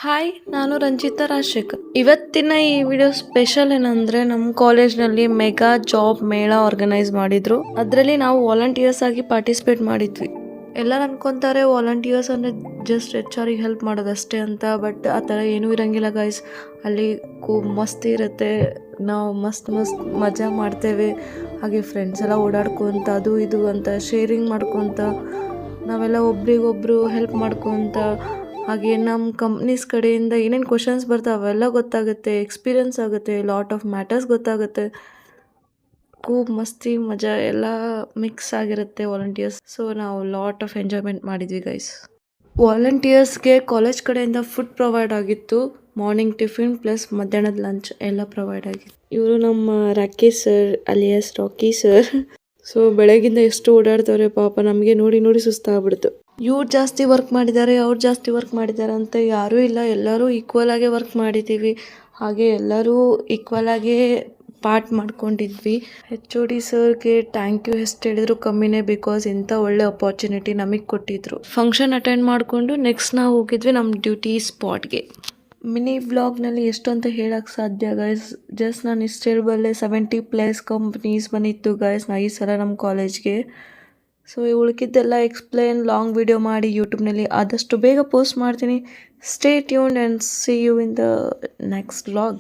Hi, ನಾನು ರಂಜಿತಾ ರಾಜಶೇಖರ್. ಇವತ್ತಿನ ಈ ವಿಡಿಯೋ ಸ್ಪೆಷಲ್ ಏನಂದ್ರೆ ನಮ್ಮ ಕಾಲೇಜ್ನಲ್ಲಿ ಮೆಗಾ ಜಾಬ್ ಮೇಳ ಆರ್ಗನೈಸ್ ಮಾಡಿದ್ರು. ಅದರಲ್ಲಿ ನಾವು ವಾಲಂಟಿಯರ್ಸ್ ಆಗಿ ಪಾರ್ಟಿಸಿಪೇಟ್ ಮಾಡಿದ್ವಿ. ಎಲ್ಲರೂ ಅನ್ಕೊಂತಾರೆ ವಾಲಂಟಿಯರ್ಸ್ ಅಂದರೆ ಜಸ್ಟ್ HR ಗೆ ಹೆಲ್ಪ್ ಮಾಡೋದಷ್ಟೇ ಅಂತ. ಬಟ್ ಆ ಥರ ಏನೂ ಇರಂಗಿಲ್ಲ ಗೈಸ್. ಅಲ್ಲಿ ಮಸ್ತ್ ಇರುತ್ತೆ. ನಾವು ಮಸ್ತ್ ಮಜಾ ಮಾಡ್ತೇವೆ. ಹಾಗೆ ಫ್ರೆಂಡ್ಸ್ ಎಲ್ಲ ಓಡಾಡ್ಕೊತ ಅದು ಇದು ಅಂತ ಶೇರಿಂಗ್ ಮಾಡ್ಕೊತ ನಾವೆಲ್ಲ ಒಬ್ರಿಗೊಬ್ರು ಹೆಲ್ಪ್ ಮಾಡ್ಕೊತ, ಹಾಗೆ ನಮ್ಮ ಕಂಪ್ನೀಸ್ ಕಡೆಯಿಂದ ಏನೇನು ಕ್ವಶನ್ಸ್ ಬರ್ತಾವೆ ಅವೆಲ್ಲ ಗೊತ್ತಾಗುತ್ತೆ, ಎಕ್ಸ್ಪೀರಿಯನ್ಸ್ ಆಗುತ್ತೆ, ಲಾಟ್ ಆಫ್ ಮ್ಯಾಟರ್ಸ್ ಗೊತ್ತಾಗುತ್ತೆ. ಮಸ್ತಿ ಮಜಾ ಎಲ್ಲ ಮಿಕ್ಸ್ ಆಗಿರುತ್ತೆ ವಾಲಂಟಿಯರ್ಸ್. ಸೊ ನಾವು ಲಾಟ್ ಆಫ್ ಎಂಜಾಯ್ಮೆಂಟ್ ಮಾಡಿದ್ವಿ ಗೈಸ್. ವಾಲಂಟಿಯರ್ಸ್ಗೆ ಕಾಲೇಜ್ ಕಡೆಯಿಂದ ಫುಡ್ ಪ್ರೊವೈಡ್ ಆಗಿತ್ತು. ಮಾರ್ನಿಂಗ್ ಟಿಫಿನ್ ಪ್ಲಸ್ ಮಧ್ಯಾಹ್ನದ ಲಂಚ್ ಎಲ್ಲ ಪ್ರೊವೈಡ್ ಆಗಿತ್ತು. ಇವರು ನಮ್ಮ Rakesh sir alias Rocky sir. So ಬೆಳಗಿಂದ ಎಷ್ಟು ಓಡಾಡ್ತವ್ರೆ ಪಾಪ, ನಮಗೆ ನೋಡಿ ನೋಡಿ ಸುಸ್ತಾಗ್ಬಿಡ್ತು. ಇವ್ರು ಜಾಸ್ತಿ ವರ್ಕ್ ಮಾಡಿದ್ದಾರೆ, ಅವ್ರು ಜಾಸ್ತಿ ವರ್ಕ್ ಮಾಡಿದ್ದಾರೆ ಅಂತ ಯಾರೂ ಇಲ್ಲ. ಎಲ್ಲರೂ ಈಕ್ವಲ್ ಆಗೇ ವರ್ಕ್ ಮಾಡಿದ್ದೀವಿ. ಹಾಗೆ ಎಲ್ಲರೂ ಈಕ್ವಲ್ ಆಗೇ ಪಾರ್ಟ್ ಮಾಡ್ಕೊಂಡಿದ್ವಿ. HOD ಸರ್ಗೆ ಥ್ಯಾಂಕ್ ಯು ಎಷ್ಟು ಹೇಳಿದ್ರು ಕಮ್ಮಿನೇ, ಬಿಕಾಸ್ ಇಂಥ ಒಳ್ಳೆ ಅಪಾರ್ಚುನಿಟಿ ನಮಗೆ ಕೊಟ್ಟಿದ್ರು. ಫಂಕ್ಷನ್ ಅಟೆಂಡ್ ಮಾಡಿಕೊಂಡು ನೆಕ್ಸ್ಟ್ ನಾವು ಹೋಗಿದ್ವಿ ನಮ್ಮ ಡ್ಯೂಟಿ ಸ್ಪಾಟ್ಗೆ. ಮಿನಿ ವ್ಲಾಗ್ನಲ್ಲಿ ಎಷ್ಟು ಅಂತ ಹೇಳಕ್ಕೆ ಸಾಧ್ಯ ಗೈಸ್. ಜಸ್ಟ್ ನಾನು ಇಷ್ಟು ಹೇಳಬಲ್ಲೆ, 70+ ಕಂಪ್ನೀಸ್ ಬಂದಿತ್ತು ಗೈಸ್ ಈ ಸಲ ನಮ್ಮ ಕಾಲೇಜ್ಗೆ. ಸೊ ಉಳ್ಕಿದ್ದೆಲ್ಲ ಎಕ್ಸ್ಪ್ಲೇನ್ ಲಾಂಗ್ ವಿಡಿಯೋ ಮಾಡಿ ಯೂಟ್ಯೂಬ್ನಲ್ಲಿ ಆದಷ್ಟು ಬೇಗ ಪೋಸ್ಟ್ ಮಾಡ್ತೀನಿ. Stay tuned and see you in the next vlog.